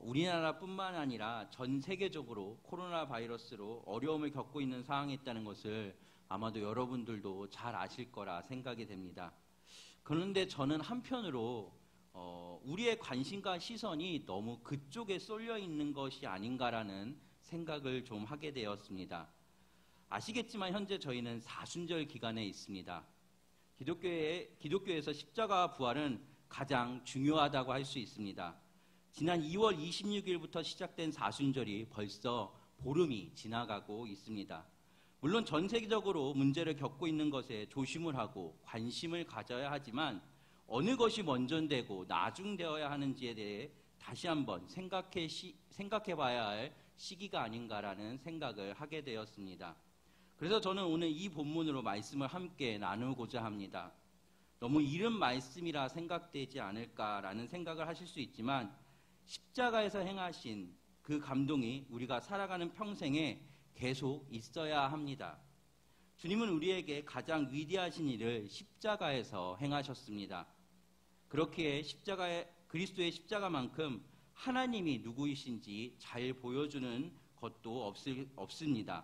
우리나라뿐만 아니라 전 세계적으로 코로나 바이러스로 어려움을 겪고 있는 상황에 있다는 것을 아마도 여러분들도 잘 아실 거라 생각이 됩니다. 그런데 저는 한편으로 우리의 관심과 시선이 너무 그쪽에 쏠려 있는 것이 아닌가라는 생각을 좀 하게 되었습니다. 아시겠지만 현재 저희는 사순절 기간에 있습니다. 기독교에서 십자가 부활은 가장 중요하다고 할 수 있습니다. 지난 2월 26일부터 시작된 사순절이 벌써 보름이 지나가고 있습니다. 물론 전 세계적으로 문제를 겪고 있는 것에 조심을 하고 관심을 가져야 하지만 어느 것이 먼저되고 나중되어야 하는지에 대해 다시 한번 생각해 봐야 할 시기가 아닌가라는 생각을 하게 되었습니다. 그래서 저는 오늘 이 본문으로 말씀을 함께 나누고자 합니다. 너무 이른 말씀이라 생각되지 않을까라는 생각을 하실 수 있지만 십자가에서 행하신 그 감동이 우리가 살아가는 평생에 계속 있어야 합니다. 주님은 우리에게 가장 위대하신 일을 십자가에서 행하셨습니다. 그렇기에 그리스도의 십자가만큼 하나님이 누구이신지 잘 보여주는 것도 없습니다.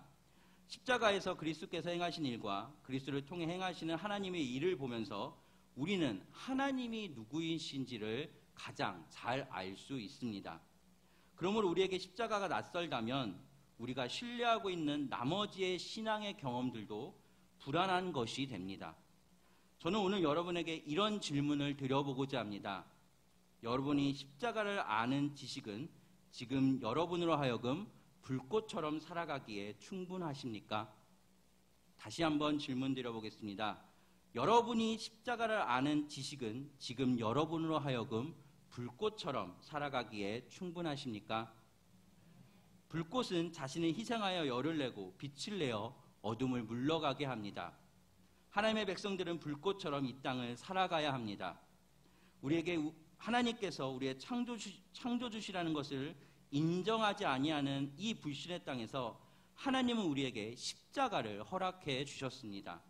십자가에서 그리스도께서 행하신 일과 그리스도를 통해 행하시는 하나님의 일을 보면서 우리는 하나님이 누구이신지를 가장 잘 알 수 있습니다. 그러므로 우리에게 십자가가 낯설다면 우리가 신뢰하고 있는 나머지의 신앙의 경험들도 불안한 것이 됩니다. 저는 오늘 여러분에게 이런 질문을 드려보고자 합니다. 여러분이 십자가를 아는 지식은 지금 여러분으로 하여금 불꽃처럼 살아가기에 충분하십니까? 다시 한번 질문 드려보겠습니다. 여러분이 십자가를 아는 지식은 지금 여러분으로 하여금 불꽃처럼 살아가기에 충분하십니까? 불꽃은 자신을 희생하여 열을 내고 빛을 내어 어둠을 물러가게 합니다. 하나님의 백성들은 불꽃처럼 이 땅을 살아가야 합니다. 우리에게 하나님께서 우리의 창조주시라는 것을 인정하지 아니하는 이 불신의 땅에서 하나님은 우리에게 십자가를 허락해 주셨습니다.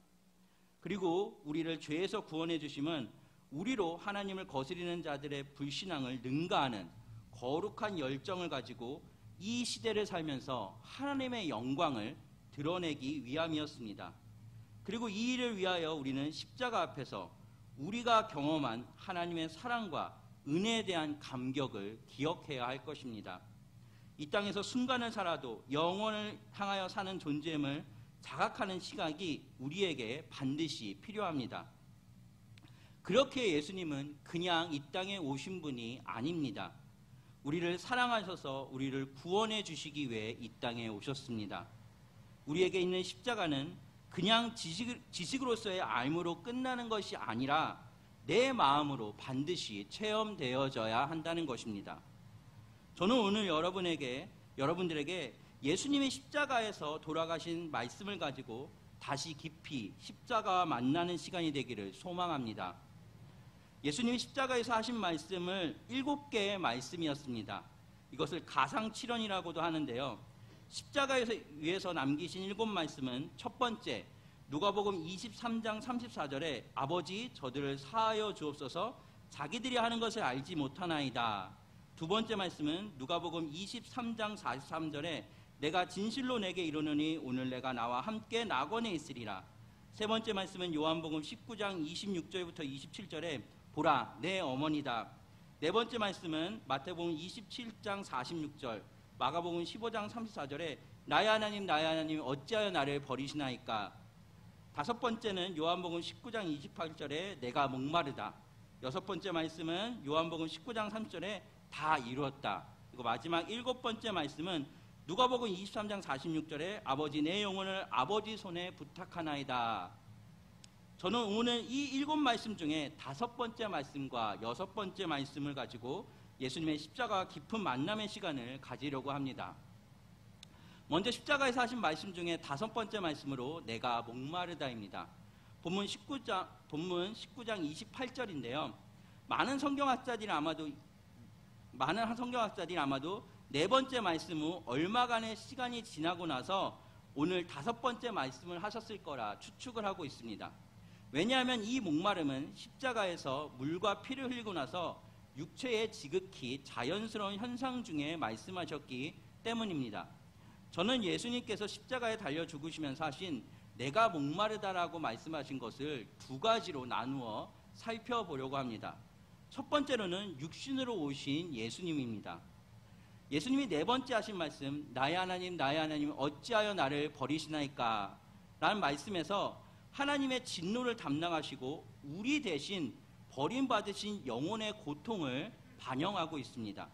그리고 우리를 죄에서 구원해 주심은 우리로 하나님을 거스리는 자들의 불신앙을 능가하는 거룩한 열정을 가지고 이 시대를 살면서 하나님의 영광을 드러내기 위함이었습니다. 그리고 이 일을 위하여 우리는 십자가 앞에서 우리가 경험한 하나님의 사랑과 은혜에 대한 감격을 기억해야 할 것입니다. 이 땅에서 순간을 살아도 영원을 향하여 사는 존재임을 자각하는 시각이 우리에게 반드시 필요합니다. 그렇게 예수님은 그냥 이 땅에 오신 분이 아닙니다. 우리를 사랑하셔서 우리를 구원해 주시기 위해 이 땅에 오셨습니다. 우리에게 있는 십자가는 그냥 지식으로서의 알므로 끝나는 것이 아니라 내 마음으로 반드시 체험되어져야 한다는 것입니다. 저는 오늘 여러분들에게 예수님의 십자가에서 돌아가신 말씀을 가지고 다시 깊이 십자가와 만나는 시간이 되기를 소망합니다. 예수님이 십자가에서 하신 말씀을 7개의 말씀이었습니다. 이것을 가상칠언이라고도 하는데요. 십자가에서 위에서 남기신 7말씀은 첫 번째, 누가복음 23장 34절에 아버지 저들을 사하여 주옵소서 자기들이 하는 것을 알지 못하나이다. 두 번째 말씀은 누가복음 23장 43절에 내가 진실로 내게 이르노니 오늘 내가 나와 함께 낙원에 있으리라. 세 번째 말씀은 요한복음 19장 26절부터 27절에 보라 내 어머니다. 네 번째 말씀은 마태복음 27장 46절, 마가복음 15장 34절에 나의 하나님 어찌하여 나를 버리시나이까. 다섯 번째는 요한복음 19장 28절에 내가 목마르다. 여섯 번째 말씀은 요한복음 19장 3절에 다 이루었다. 그리고 마지막 7번째 말씀은 누가복음 23장 46절에 아버지 내 영혼을 아버지 손에 부탁하나이다. 저는 오늘 이 7말씀 중에 5번째 말씀과 6번째 말씀을 가지고 예수님의 십자가와 깊은 만남의 시간을 가지려고 합니다. 먼저 십자가에서 하신 말씀 중에 5번째 말씀으로 내가 목마르다입니다. 본문 19장 28절인데요. 많은 성경학자들이 아마도 네 번째 말씀 후 얼마간의 시간이 지나고 나서 오늘 5번째 말씀을 하셨을 거라 추측을 하고 있습니다. 왜냐하면 이 목마름은 십자가에서 물과 피를 흘리고 나서 육체의 지극히 자연스러운 현상 중에 말씀하셨기 때문입니다. 저는 예수님께서 십자가에 달려 죽으시면서 하신 내가 목마르다라고 말씀하신 것을 두 가지로 나누어 살펴보려고 합니다. 첫 번째로는 육신으로 오신 예수님입니다. 예수님이 네 번째 하신 말씀, 나의 하나님 어찌하여 나를 버리시나이까 라는 말씀에서 하나님의 진노를 담당하시고 우리 대신 버림받으신 영혼의 고통을 반영하고 있습니다.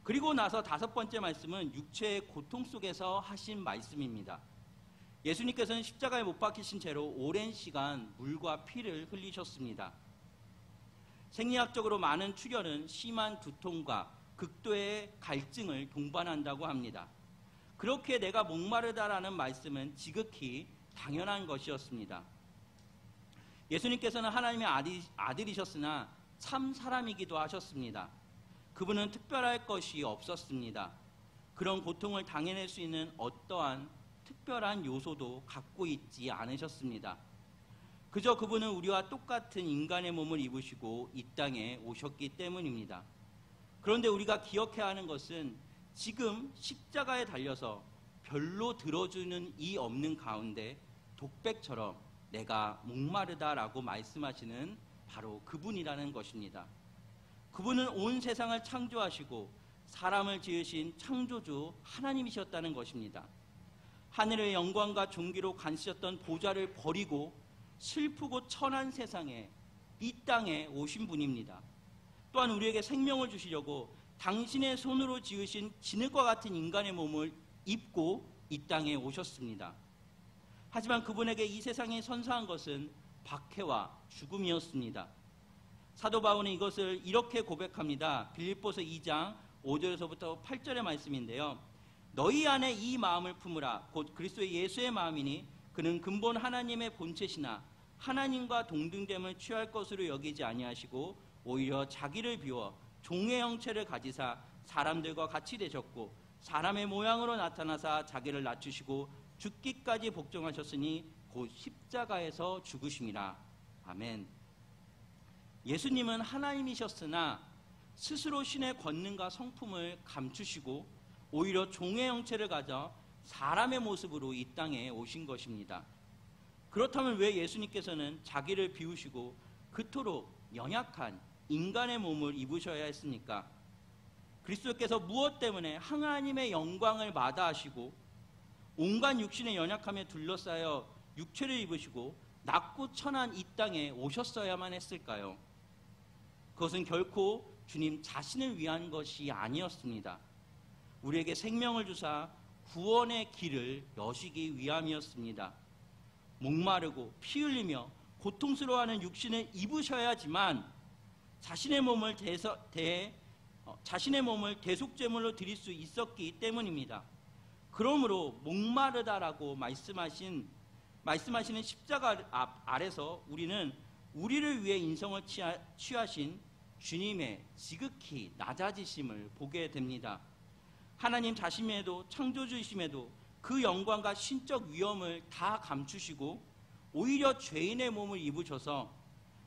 그리고 나서 다섯 번째 말씀은 육체의 고통 속에서 하신 말씀입니다. 예수님께서는 십자가에 못 박히신 채로 오랜 시간 물과 피를 흘리셨습니다. 생리학적으로 많은 출혈은 심한 두통과 극도의 갈증을 동반한다고 합니다. 그렇게 내가 목마르다라는 말씀은 지극히 당연한 것이었습니다. 예수님께서는 하나님의 아들이셨으나 참 사람이기도 하셨습니다. 그분은 특별할 것이 없었습니다. 그런 고통을 당해낼 수 있는 어떠한 특별한 요소도 갖고 있지 않으셨습니다. 그저 그분은 우리와 똑같은 인간의 몸을 입으시고 이 땅에 오셨기 때문입니다. 그런데 우리가 기억해야 하는 것은 지금 십자가에 달려서 별로 들어주는 이 없는 가운데 독백처럼 내가 목마르다라고 말씀하시는 바로 그분이라는 것입니다. 그분은 온 세상을 창조하시고 사람을 지으신 창조주 하나님이셨다는 것입니다. 하늘의 영광과 존귀로 간시셨던 보좌를 버리고 슬프고 천한 세상에 이 땅에 오신 분입니다. 또한 우리에게 생명을 주시려고 당신의 손으로 지으신 진흙과 같은 인간의 몸을 입고 이 땅에 오셨습니다. 하지만 그분에게 이 세상에 선사한 것은 박해와 죽음이었습니다. 사도 바울은 이것을 이렇게 고백합니다. 빌립보서 2장 5절에서부터 8절의 말씀인데요. 너희 안에 이 마음을 품으라. 곧 그리스도 예수의 마음이니 그는 근본 하나님의 본체시나 하나님과 동등됨을 취할 것으로 여기지 아니하시고 오히려 자기를 비워 종의 형체를 가지사 사람들과 같이 되셨고 사람의 모양으로 나타나사 자기를 낮추시고 죽기까지 복종하셨으니 곧 십자가에서 죽으심이라. 아멘. 예수님은 하나님이셨으나 스스로 신의 권능과 성품을 감추시고 오히려 종의 형체를 가져 사람의 모습으로 이 땅에 오신 것입니다. 그렇다면 왜 예수님께서는 자기를 비우시고 그토록 연약한 인간의 몸을 입으셔야 했습니까? 그리스도께서 무엇 때문에 하나님의 영광을 마다하시고 온갖 육신의 연약함에 둘러싸여 육체를 입으시고 낮고 천한 이 땅에 오셨어야만 했을까요? 그것은 결코 주님 자신을 위한 것이 아니었습니다. 우리에게 생명을 주사 구원의 길을 여시기 위함이었습니다. 목마르고 피 흘리며 고통스러워하는 육신을 입으셔야지만 자신의 몸을 대속제물로 드릴 수 있었기 때문입니다. 그러므로 목마르다라고 말씀하시는 십자가 아래서 우리는 우리를 위해 인성을 취하신 주님의 지극히 낮아지심을 보게 됩니다. 하나님 자신에도 창조주이심에도 그 영광과 신적 위엄을 다 감추시고 오히려 죄인의 몸을 입으셔서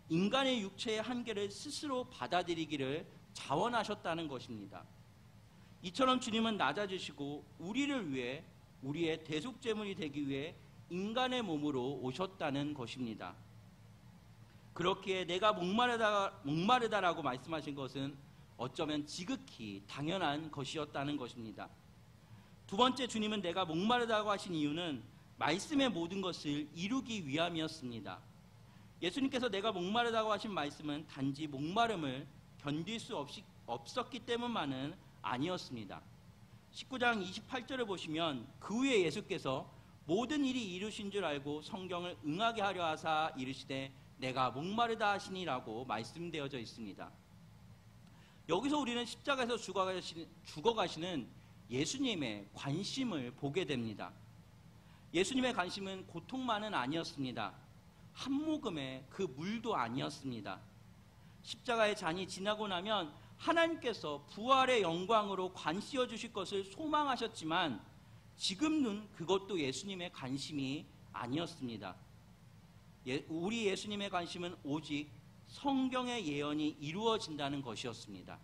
인간의 육체의 한계를 스스로 받아들이기를 자원하셨다는 것입니다. 이처럼 주님은 낮아지시고 우리를 위해 우리의 대속제물이 되기 위해 인간의 몸으로 오셨다는 것입니다. 그렇기에 내가 목마르다라고 말씀하신 것은 어쩌면 지극히 당연한 것이었다는 것입니다. 두 번째, 주님은 내가 목마르다고 하신 이유는 말씀의 모든 것을 이루기 위함이었습니다. 예수님께서 내가 목마르다고 하신 말씀은 단지 목마름을 견딜 수 없었기 때문만은 아니었습니다. 19장 28절을 보시면 그 후에 예수께서 모든 일이 이루신 줄 알고 성경을 응하게 하려 하사 이르시되 내가 목마르다 하시니라고 말씀되어져 있습니다. 여기서 우리는 십자가에서 죽어가시는 예수님의 관심을 보게 됩니다. 예수님의 관심은 고통만은 아니었습니다. 한 모금의 그 물도 아니었습니다. 십자가의 잔이 지나고 나면 하나님께서 부활의 영광으로 관 씌워 주실 것을 소망하셨지만 지금은 그것도 예수님의 관심이 아니었습니다. 우리 예수님의 관심은 오직 성경의 예언이 이루어진다는 것이었습니다.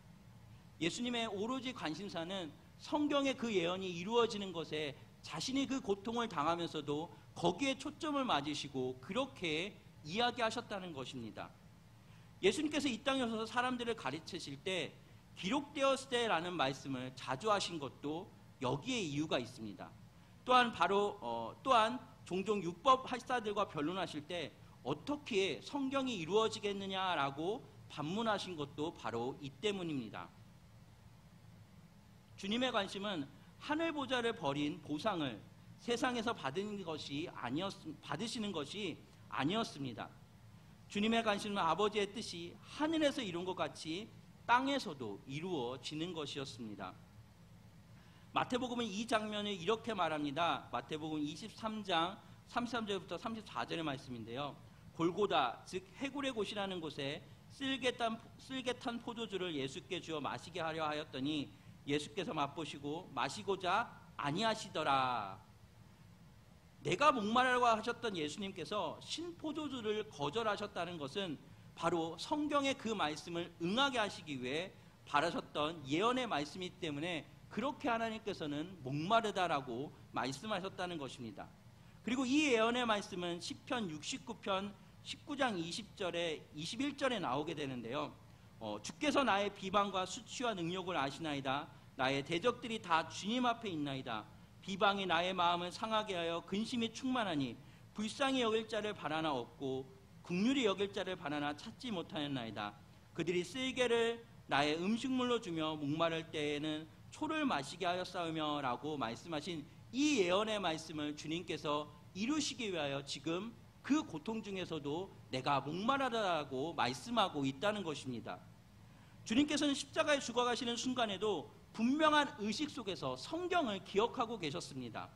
예수님의 오로지 관심사는 성경의 그 예언이 이루어지는 것에 자신이 그 고통을 당하면서도 거기에 초점을 맞으시고 그렇게 이야기하셨다는 것입니다. 예수님께서 이 땅에 오셔서 사람들을 가르치실 때 기록되었을 때라는 말씀을 자주 하신 것도 여기에 이유가 있습니다. 또한 종종 율법 학자들과 변론하실 때 어떻게 성경이 이루어지겠느냐라고 반문하신 것도 바로 이 때문입니다. 주님의 관심은 하늘 보좌를 버린 보상을 세상에서 받으시는 것이 아니었습니다. 주님의 관심은 아버지의 뜻이 하늘에서 이룬 것 같이 땅에서도 이루어지는 것이었습니다. 마태복음은 이 장면을 이렇게 말합니다. 마태복음 23장 33절부터 34절의 말씀인데요. 골고다 즉 해굴의 곳이라는 곳에 쓸개탄 포도주를 예수께 주어 마시게 하려 하였더니 예수께서 맛보시고 마시고자 아니하시더라. 내가 목마르다고 하셨던 예수님께서 신포도주를 거절하셨다는 것은 바로 성경의 그 말씀을 응하게 하시기 위해 바라셨던 예언의 말씀이기 때문에 그렇게 하나님께서는 목마르다라고 말씀하셨다는 것입니다. 그리고 이 예언의 말씀은 시편 69편 19장 20절에 21절에 나오게 되는데요. 주께서 나의 비방과 수치와 능력을 아시나이다. 나의 대적들이 다 주님 앞에 있나이다. 비방이 나의 마음을 상하게 하여 근심이 충만하니 불쌍히 여길 자를 바라나 없고 긍휼히 여길 자를 바라나 찾지 못하였나이다. 그들이 쓸개를 나의 음식물로 주며 목마를 때에는 초를 마시게 하였사오며 라고 말씀하신 이 예언의 말씀을 주님께서 이루시기 위하여 지금 그 고통 중에서도 내가 목마르다라고 말씀하고 있다는 것입니다. 주님께서는 십자가에 죽어가시는 순간에도 분명한 의식 속에서 성경을 기억하고 계셨습니다.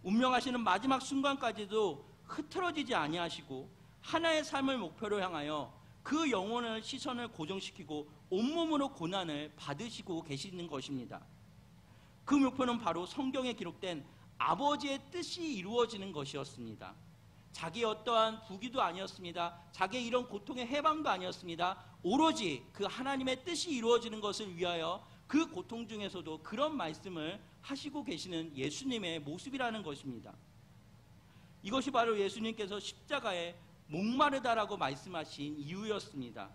운명하시는 마지막 순간까지도 흐트러지지 아니하시고 하나의 삶을 목표로 향하여 그 영혼을 시선을 고정시키고 온몸으로 고난을 받으시고 계시는 것입니다. 그 목표는 바로 성경에 기록된 아버지의 뜻이 이루어지는 것이었습니다. 자기의 어떠한 부귀도 아니었습니다. 자기의 이런 고통의 해방도 아니었습니다. 오로지 그 하나님의 뜻이 이루어지는 것을 위하여 그 고통 중에서도 그런 말씀을 하시고 계시는 예수님의 모습이라는 것입니다. 이것이 바로 예수님께서 십자가에 목마르다라고 말씀하신 이유였습니다.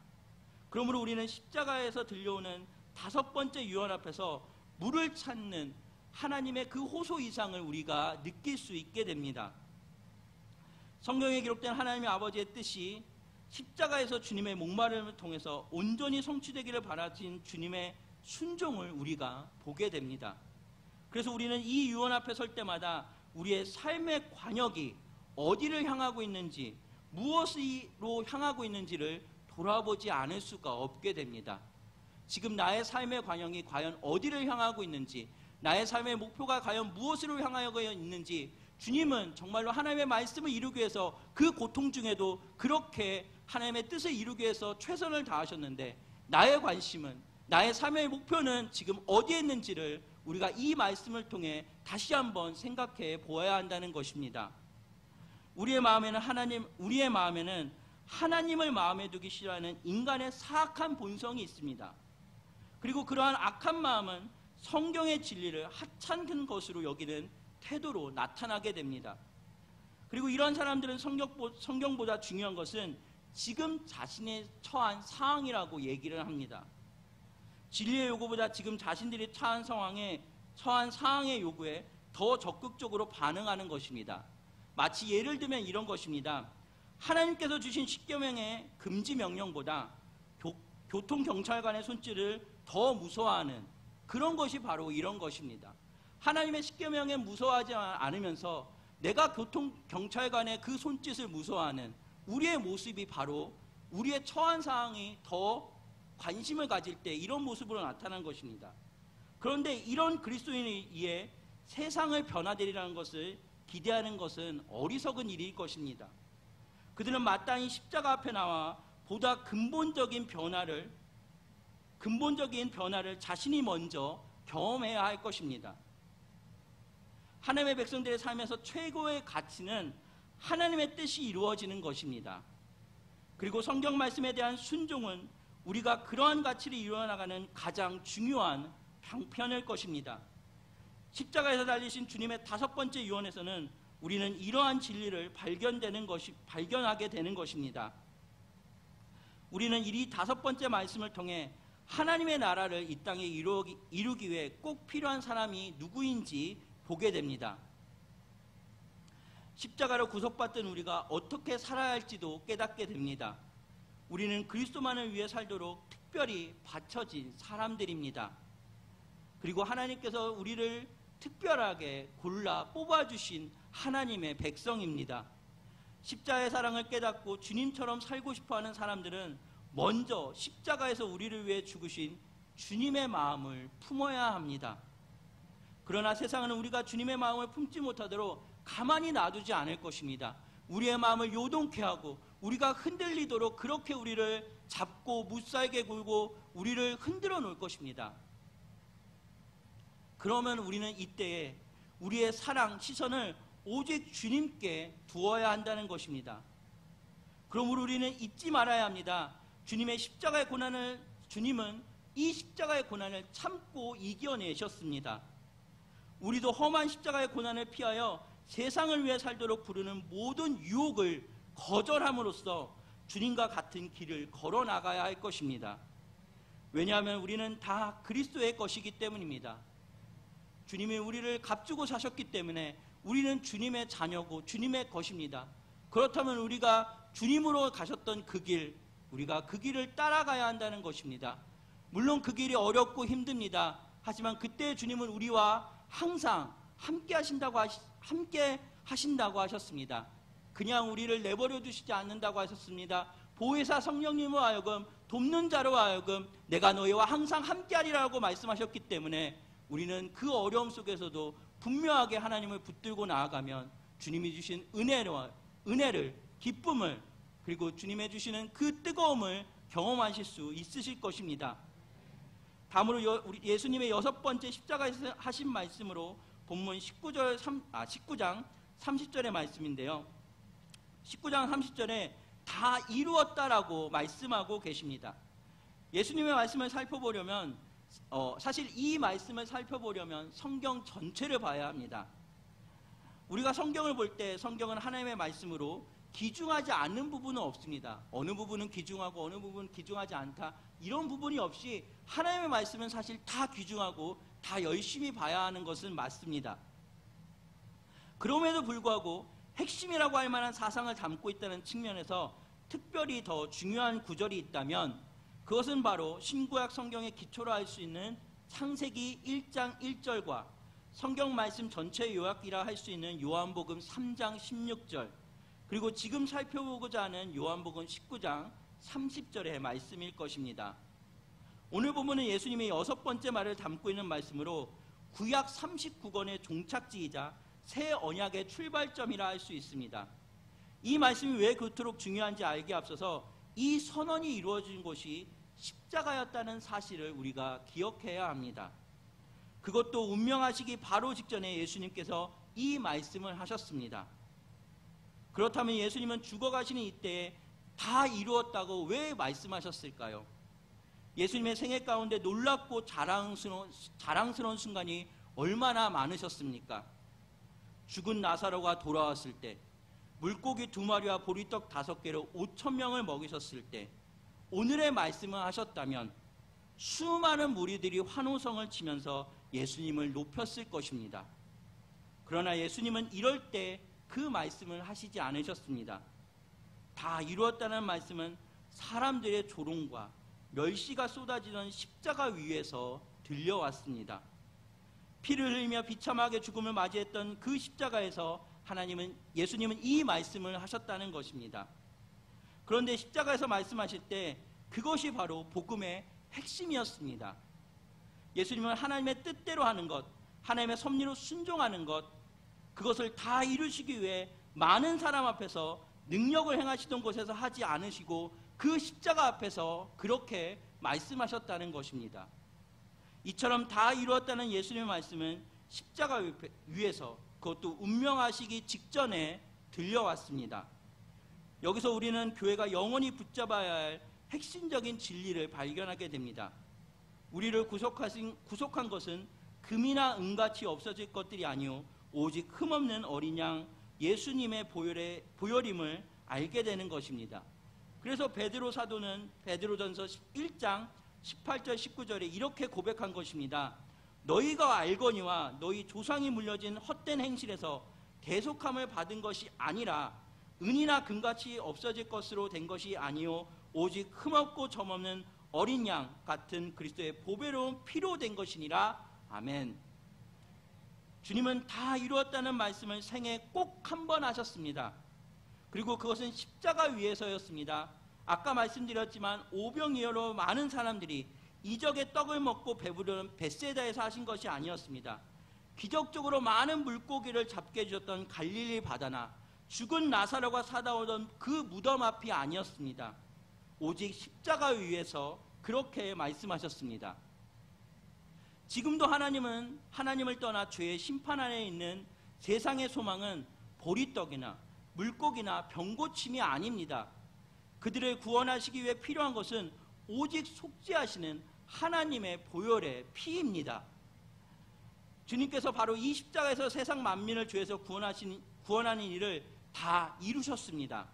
그러므로 우리는 십자가에서 들려오는 5번째 유언 앞에서 물을 찾는 하나님의 그 호소 이상을 우리가 느낄 수 있게 됩니다. 성경에 기록된 하나님의 아버지의 뜻이 십자가에서 주님의 목마름을 통해서 온전히 성취되기를 바라신 주님의 순종을 우리가 보게 됩니다. 그래서 우리는 이 유언 앞에 설 때마다 우리의 삶의 관역이 어디를 향하고 있는지, 무엇으로 향하고 있는지를 돌아보지 않을 수가 없게 됩니다. 지금 나의 삶의 관역이 과연 어디를 향하고 있는지, 나의 삶의 목표가 과연 무엇으로 향하여 있는지, 주님은 정말로 하나님의 말씀을 이루기 위해서 그 고통 중에도 그렇게 하나님의 뜻을 이루기 위해서 최선을 다하셨는데, 나의 관심은, 나의 삶의 목표는 지금 어디에 있는지를 우리가 이 말씀을 통해 다시 한번 생각해 보아야 한다는 것입니다. 우리의 마음에는 하나님을 마음에 두기 싫어하는 인간의 사악한 본성이 있습니다. 그리고 그러한 악한 마음은 성경의 진리를 하찮은 것으로 여기는 태도로 나타나게 됩니다. 그리고 이런 사람들은 성경보다 중요한 것은 지금 자신의 처한 상황이라고 얘기를 합니다. 진리의 요구보다 지금 자신들이 처한 상황의 요구에 더 적극적으로 반응하는 것입니다. 마치 예를 들면 이런 것입니다. 하나님께서 주신 십계명의 금지 명령보다 교통경찰관의 손질을 더 무서워하는 그런 것이 바로 이런 것입니다. 하나님의 십계명에 무서워하지 않으면서 내가 교통경찰관의 그 손짓을 무서워하는 우리의 모습이 바로 우리의 처한 상황이 더 관심을 가질 때 이런 모습으로 나타난 것입니다. 그런데 이런 그리스도인에 의해 세상을 변화되리라는 것을 기대하는 것은 어리석은 일일 것입니다. 그들은 마땅히 십자가 앞에 나와 보다 근본적인 변화를 자신이 먼저 경험해야 할 것입니다. 하나님의 백성들의 삶에서 최고의 가치는 하나님의 뜻이 이루어지는 것입니다. 그리고 성경 말씀에 대한 순종은 우리가 그러한 가치를 이루어나가는 가장 중요한 방편일 것입니다. 십자가에서 달리신 주님의 5번째 유언에서는 우리는 이러한 진리를 발견하게 되는 것입니다. 우리는 이 5번째 말씀을 통해 하나님의 나라를 이 땅에 이루기 위해 꼭 필요한 사람이 누구인지 보게 됩니다. 십자가로 구속받던 우리가 어떻게 살아야 할지도 깨닫게 됩니다. 우리는 그리스도만을 위해 살도록 특별히 바쳐진 사람들입니다. 그리고 하나님께서 우리를 특별하게 골라 뽑아주신 하나님의 백성입니다. 십자가의 사랑을 깨닫고 주님처럼 살고 싶어하는 사람들은 먼저 십자가에서 우리를 위해 죽으신 주님의 마음을 품어야 합니다. 그러나 세상은 우리가 주님의 마음을 품지 못하도록 가만히 놔두지 않을 것입니다. 우리의 마음을 요동케 하고 우리가 흔들리도록 그렇게 우리를 잡고 무살게 굴고 우리를 흔들어 놓을 것입니다. 그러면 우리는 이때에 우리의 사랑, 시선을 오직 주님께 두어야 한다는 것입니다. 그러므로 우리는 잊지 말아야 합니다. 주님은 이 십자가의 고난을 참고 이겨내셨습니다. 우리도 험한 십자가의 고난을 피하여 세상을 위해 살도록 부르는 모든 유혹을 거절함으로써 주님과 같은 길을 걸어 나가야 할 것입니다. 왜냐하면 우리는 다 그리스도의 것이기 때문입니다. 주님이 우리를 값주고 사셨기 때문에 우리는 주님의 자녀고 주님의 것입니다. 그렇다면 우리가 주님으로 가셨던 그 길, 우리가 그 길을 따라가야 한다는 것입니다. 물론 그 길이 어렵고 힘듭니다. 하지만 그때 주님은 우리와 항상 함께 하신다고 하셨습니다. 그냥 우리를 내버려 두시지 않는다고 하셨습니다. 보혜사 성령님으로 하여금, 돕는 자로 하여금 내가 너희와 항상 함께하리라고 말씀하셨기 때문에 우리는 그 어려움 속에서도 분명하게 하나님을 붙들고 나아가면 주님이 주신 은혜를, 기쁨을, 그리고 주님의 주시는 그 뜨거움을 경험하실 수 있으실 것입니다. 다음으로 예수님의 6번째 십자가에서 하신 말씀으로 본문 19장 30절의 말씀인데요. 19장 30절에 다 이루었다라고 말씀하고 계십니다. 예수님의 말씀을 살펴보려면 사실 이 말씀을 살펴보려면 성경 전체를 봐야 합니다. 우리가 성경을 볼 때 성경은 하나님의 말씀으로 기중하지 않는 부분은 없습니다. 어느 부분은 기중하고 어느 부분은 기중하지 않다, 이런 부분이 없이 하나님의 말씀은 사실 다 귀중하고 다 열심히 봐야 하는 것은 맞습니다. 그럼에도 불구하고 핵심이라고 할 만한 사상을 담고 있다는 측면에서 특별히 더 중요한 구절이 있다면 그것은 바로 신구약 성경의 기초로 할 수 있는 창세기 1장 1절과 성경 말씀 전체 요약이라 할 수 있는 요한복음 3장 16절, 그리고 지금 살펴보고자 하는 요한복음 19장 30절의 말씀일 것입니다. 오늘 본문은 예수님의 6번째 말을 담고 있는 말씀으로 구약 39권의 종착지이자 새 언약의 출발점이라 할 수 있습니다. 이 말씀이 왜 그토록 중요한지 알기에 앞서서 이 선언이 이루어진 곳이 십자가였다는 사실을 우리가 기억해야 합니다. 그것도 운명하시기 바로 직전에 예수님께서 이 말씀을 하셨습니다. 그렇다면 예수님은 죽어가시는 이때에 다 이루었다고 왜 말씀하셨을까요? 예수님의 생애 가운데 놀랍고 자랑스러운 순간이 얼마나 많으셨습니까? 죽은 나사로가 돌아왔을 때, 물고기 2마리와 보리떡 5개로 5,000명을 먹이셨을 때, 오늘의 말씀을 하셨다면 수많은 무리들이 환호성을 치면서 예수님을 높였을 것입니다. 그러나 예수님은 이럴 때 그 말씀을 하시지 않으셨습니다. 다 이루었다는 말씀은 사람들의 조롱과 멸시가 쏟아지던 십자가 위에서 들려왔습니다. 피를 흘리며 비참하게 죽음을 맞이했던 그 십자가에서 예수님은 이 말씀을 하셨다는 것입니다. 그런데 십자가에서 말씀하실 때 그것이 바로 복음의 핵심이었습니다. 예수님은 하나님의 뜻대로 하는 것, 하나님의 섭리로 순종하는 것, 그것을 다 이루시기 위해 많은 사람 앞에서 능력을 행하시던 곳에서 하지 않으시고 그 십자가 앞에서 그렇게 말씀하셨다는 것입니다. 이처럼 다 이루었다는 예수님의 말씀은 십자가 위에서, 그것도 운명하시기 직전에 들려왔습니다. 여기서 우리는 교회가 영원히 붙잡아야 할 핵심적인 진리를 발견하게 됩니다. 우리를 구속한 것은 금이나 은같이 없어질 것들이 아니요 오직 흠없는 어린 양 예수님의 보혈임을 알게 되는 것입니다. 그래서 베드로 사도는 베드로전서 1장 18절 19절에 이렇게 고백한 것입니다. 너희가 알거니와 너희 조상이 물려진 헛된 행실에서 대속함을 받은 것이 아니라 은이나 금같이 없어질 것으로 된 것이 아니요 오직 흠없고 점없는 어린 양 같은 그리스도의 보배로운 피로 된 것이니라. 아멘. 주님은 다 이루었다는 말씀을 생애 꼭 한 번 하셨습니다. 그리고 그것은 십자가 위에서였습니다. 아까 말씀드렸지만 오병이어로 많은 사람들이 이적의 떡을 먹고 배부른 벳세다에서 하신 것이 아니었습니다. 기적적으로 많은 물고기를 잡게 해주셨던 갈릴리 바다나 죽은 나사로가 사다오던 그 무덤 앞이 아니었습니다. 오직 십자가 위에서 그렇게 말씀하셨습니다. 지금도 하나님을 떠나 죄의 심판 안에 있는 세상의 소망은 보리떡이나 물고기나 병고침이 아닙니다. 그들을 구원하시기 위해 필요한 것은 오직 속죄하시는 하나님의 보혈의 피입니다. 주님께서 바로 이 십자가에서 세상 만민을 죄에서 구원하는 일을 다 이루셨습니다.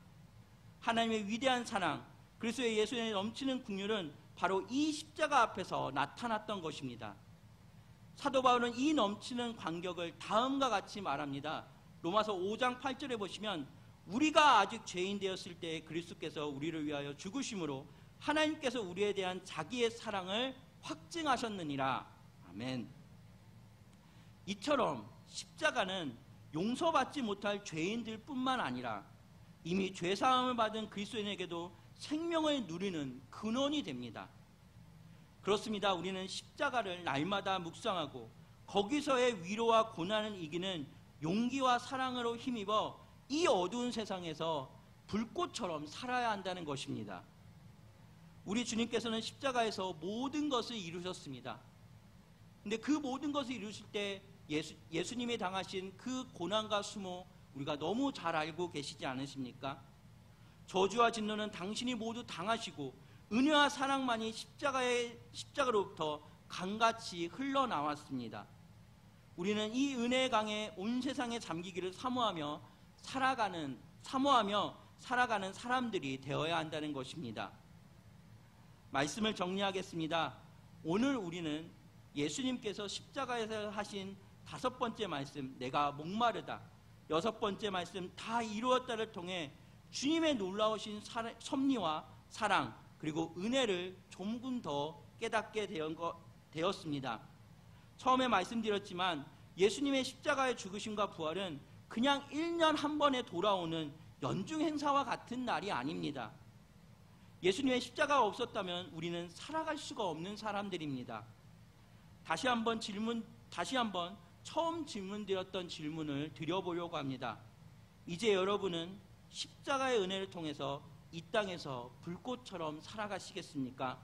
하나님의 위대한 사랑, 그리스도의 예수의 넘치는 긍휼은 바로 이 십자가 앞에서 나타났던 것입니다. 사도 바울은 이 넘치는 감격을 다음과 같이 말합니다. 로마서 5장 8절에 보시면 우리가 아직 죄인 되었을 때 그리스도께서 우리를 위하여 죽으심으로 하나님께서 우리에 대한 자기의 사랑을 확증하셨느니라. 아멘. 이처럼 십자가는 용서받지 못할 죄인들 뿐만 아니라 이미 죄사함을 받은 그리스도인에게도 생명을 누리는 근원이 됩니다. 그렇습니다. 우리는 십자가를 날마다 묵상하고 거기서의 위로와 고난을 이기는 용기와 사랑으로 힘입어 이 어두운 세상에서 불꽃처럼 살아야 한다는 것입니다. 우리 주님께서는 십자가에서 모든 것을 이루셨습니다. 근데 그 모든 것을 이루실 때 예수님이 당하신 그 고난과 수모 우리가 너무 잘 알고 계시지 않으십니까? 저주와 진노는 당신이 모두 당하시고 은혜와 사랑만이 십자가로부터 강같이 흘러나왔습니다. 우리는 이 은혜의 강에 온 세상에 잠기기를 사모하며 살아가는 사람들이 되어야 한다는 것입니다. 말씀을 정리하겠습니다. 오늘 우리는 예수님께서 십자가에서 하신 5번째 말씀, 내가 목마르다, 6번째 말씀, 다 이루었다를 통해 주님의 놀라우신 섭리와 사랑 그리고 은혜를 조금 더 깨닫게 되었습니다. 처음에 말씀드렸지만 예수님의 십자가의 죽으심과 부활은 그냥 1년 한 번에 돌아오는 연중 행사와 같은 날이 아닙니다. 예수님의 십자가가 없었다면 우리는 살아갈 수가 없는 사람들입니다. 다시 한번 처음 질문드렸던 질문을 드려보려고 합니다. 이제 여러분은 십자가의 은혜를 통해서 이 땅에서 불꽃처럼 살아가시겠습니까?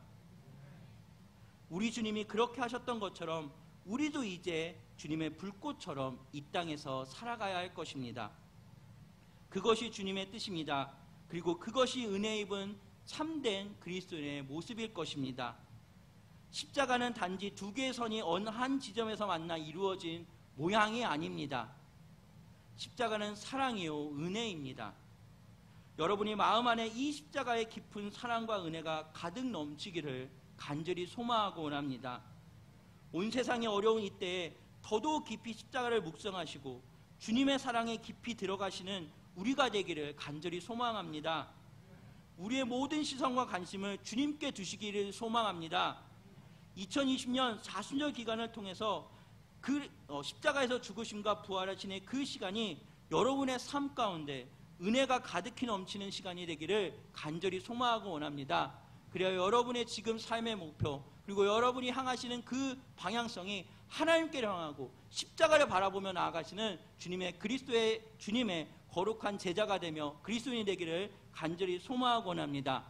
우리 주님이 그렇게 하셨던 것처럼 우리도 이제 주님의 불꽃처럼 이 땅에서 살아가야 할 것입니다. 그것이 주님의 뜻입니다. 그리고 그것이 은혜 입은 참된 그리스도인의 모습일 것입니다. 십자가는 단지 두 개의 선이 어느 한 지점에서 만나 이루어진 모양이 아닙니다. 십자가는 사랑이요 은혜입니다. 여러분이 마음 안에 이 십자가의 깊은 사랑과 은혜가 가득 넘치기를 간절히 소망하고 원합니다. 온 세상의 어려운 이때에 더더욱 깊이 십자가를 묵상하시고 주님의 사랑에 깊이 들어가시는 우리가 되기를 간절히 소망합니다. 우리의 모든 시선과 관심을 주님께 두시기를 소망합니다. 2020년 사순절 기간을 통해서 십자가에서 죽으심과 부활하신의 그 시간이 여러분의 삶 가운데 은혜가 가득히 넘치는 시간이 되기를 간절히 소망하고 원합니다. 그래야 여러분의 지금 삶의 목표 그리고 여러분이 향하시는 그 방향성이 하나님께로 향하고 십자가를 바라보며 나아가시는 주님의 거룩한 제자가 되며 그리스도인이 되기를 간절히 소망하고 원합니다.